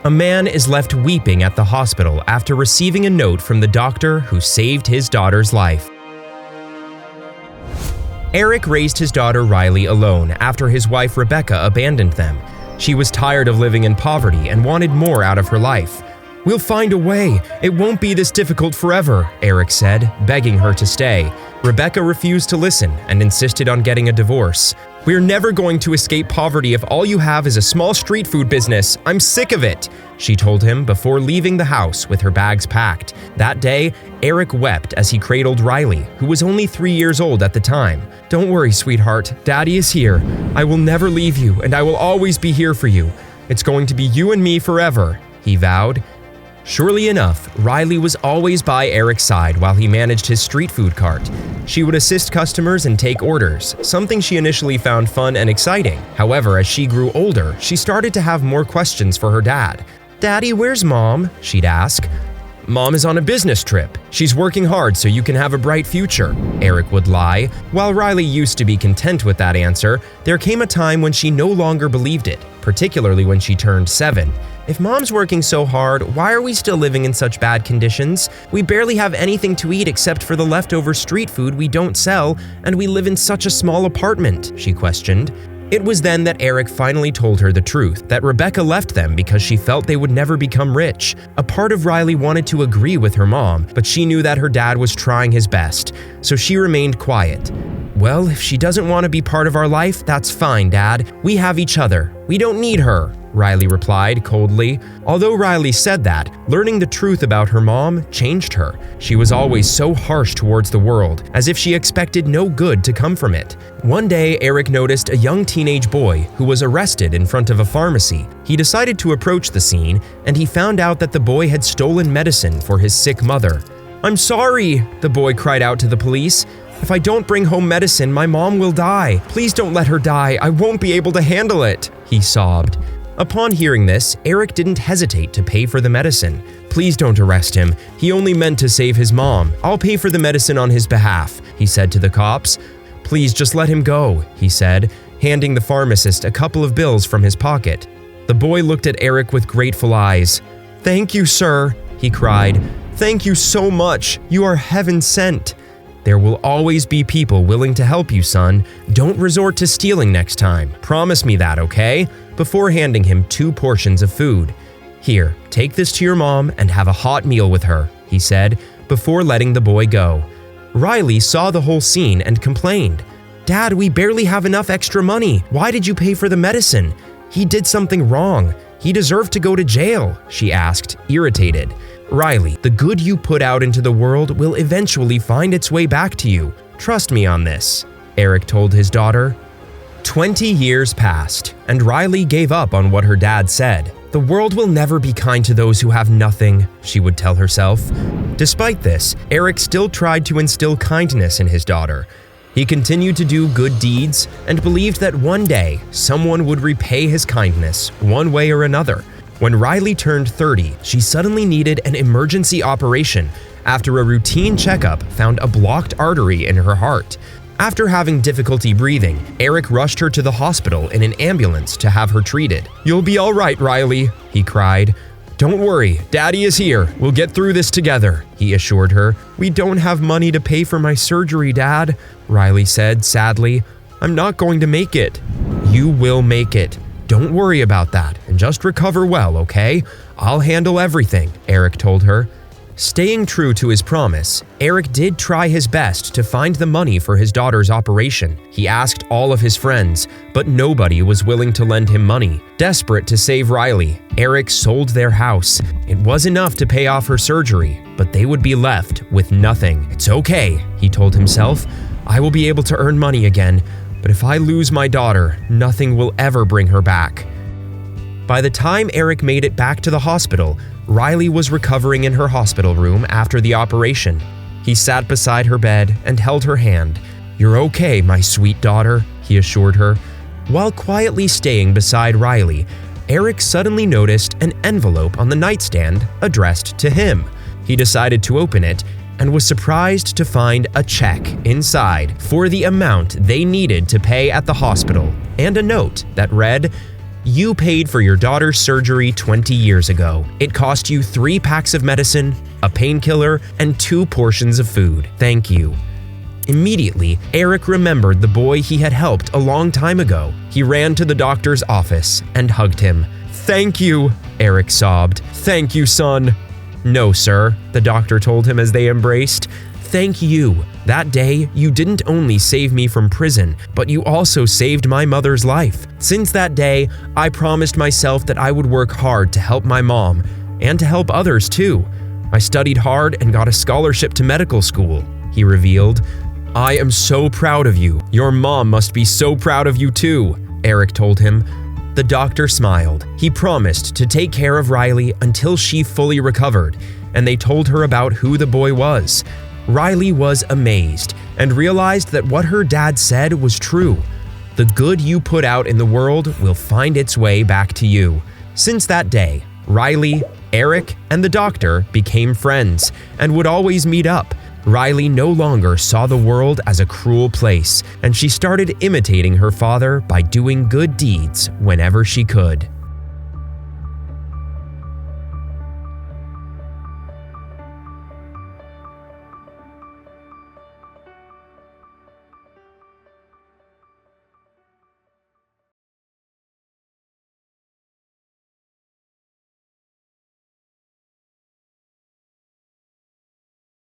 A man is left weeping at the hospital after receiving a note from the doctor who saved his daughter's life. Eric raised his daughter Riley alone after his wife Rebecca abandoned them. She was tired of living in poverty and wanted more out of her life. "We'll find a way. It won't be this difficult forever," Eric said, begging her to stay. Rebecca refused to listen and insisted on getting a divorce. "We're never going to escape poverty if all you have is a small street food business. I'm sick of it," she told him before leaving the house with her bags packed. That day, Eric wept as he cradled Riley, who was only 3 years old at the time. "Don't worry, sweetheart. Daddy is here. I will never leave you, and I will always be here for you. It's going to be you and me forever," he vowed. Surely enough, Riley was always by Eric's side while he managed his street food cart. She would assist customers and take orders, something she initially found fun and exciting. However, as she grew older, she started to have more questions for her dad. "Daddy, where's Mom?" she'd ask. "Mom is on a business trip. She's working hard so you can have a bright future," Eric would lie. While Riley used to be content with that answer, there came a time when she no longer believed it, particularly when she turned 7. "If Mom's working so hard, why are we still living in such bad conditions? We barely have anything to eat except for the leftover street food we don't sell, and we live in such a small apartment," she questioned. It was then that Eric finally told her the truth, that Rebecca left them because she felt they would never become rich. A part of Riley wanted to agree with her mom, but she knew that her dad was trying his best, so she remained quiet. "Well, if she doesn't want to be part of our life, that's fine, Dad. We have each other. We don't need her," Riley replied coldly. Although Riley said that, learning the truth about her mom changed her. She was always so harsh towards the world, as if she expected no good to come from it. One day, Eric noticed a young teenage boy who was arrested in front of a pharmacy. He decided to approach the scene, and he found out that the boy had stolen medicine for his sick mother. "I'm sorry," the boy cried out to the police. "If I don't bring home medicine, my mom will die. Please don't let her die. I won't be able to handle it," he sobbed. Upon hearing this, Eric didn't hesitate to pay for the medicine. "Please don't arrest him. He only meant to save his mom. I'll pay for the medicine on his behalf," he said to the cops. "Please just let him go," he said, handing the pharmacist a couple of bills from his pocket. The boy looked at Eric with grateful eyes. "Thank you, sir," he cried. "Thank you so much. You are heaven sent." "There will always be people willing to help you, son. Don't resort to stealing next time. Promise me that, okay?" Before handing him 2 portions of food. "Here, take this to your mom and have a hot meal with her," he said, before letting the boy go. Riley saw the whole scene and complained. "Dad, we barely have enough extra money. Why did you pay for the medicine? He did something wrong. He deserved to go to jail," she asked, irritated. "Riley, the good you put out into the world will eventually find its way back to you. Trust me on this," Eric told his daughter. 20 years passed, and Riley gave up on what her dad said. "The world will never be kind to those who have nothing," she would tell herself. Despite this, Eric still tried to instill kindness in his daughter. He continued to do good deeds and believed that one day someone would repay his kindness one way or another. When Riley turned 30, she suddenly needed an emergency operation after a routine checkup found a blocked artery in her heart. After having difficulty breathing, Eric rushed her to the hospital in an ambulance to have her treated. "You'll be all right, Riley," he cried. "Don't worry, Daddy is here. We'll get through this together," he assured her. "We don't have money to pay for my surgery, Dad," Riley said sadly. "I'm not going to make it." "You will make it. Don't worry about that and just recover well, okay? I'll handle everything," Eric told her. Staying true to his promise, Eric did try his best to find the money for his daughter's operation. He asked all of his friends, but nobody was willing to lend him money. Desperate to save Riley, Eric sold their house. It was enough to pay off her surgery, but they would be left with nothing. "It's okay," he told himself. "I will be able to earn money again, but if I lose my daughter, nothing will ever bring her back." By the time Eric made it back to the hospital, Riley was recovering in her hospital room after the operation. He sat beside her bed and held her hand. "You're okay, my sweet daughter," he assured her. While quietly staying beside Riley, Eric suddenly noticed an envelope on the nightstand addressed to him. He decided to open it and was surprised to find a check inside for the amount they needed to pay at the hospital and a note that read, You paid for your daughter's surgery 20 years ago. It cost you 3 packs of medicine, a painkiller, and 2 portions of food. Thank you." Immediately, Eric remembered the boy he had helped a long time ago. He ran to the doctor's office and hugged him. "Thank you," Eric sobbed. "Thank you, son." "No, sir," the doctor told him as they embraced. "Thank you. That day, you didn't only save me from prison, but you also saved my mother's life. Since that day, I promised myself that I would work hard to help my mom, and to help others too. I studied hard and got a scholarship to medical school," he revealed. "I am so proud of you. Your mom must be so proud of you too," Eric told him. The doctor smiled. He promised to take care of Riley until she fully recovered, and they told her about who the boy was. Riley was amazed and realized that what her dad said was true. The good you put out in the world will find its way back to you. Since that day, Riley, Eric, and the doctor became friends and would always meet up. Riley no longer saw the world as a cruel place, and she started imitating her father by doing good deeds whenever she could.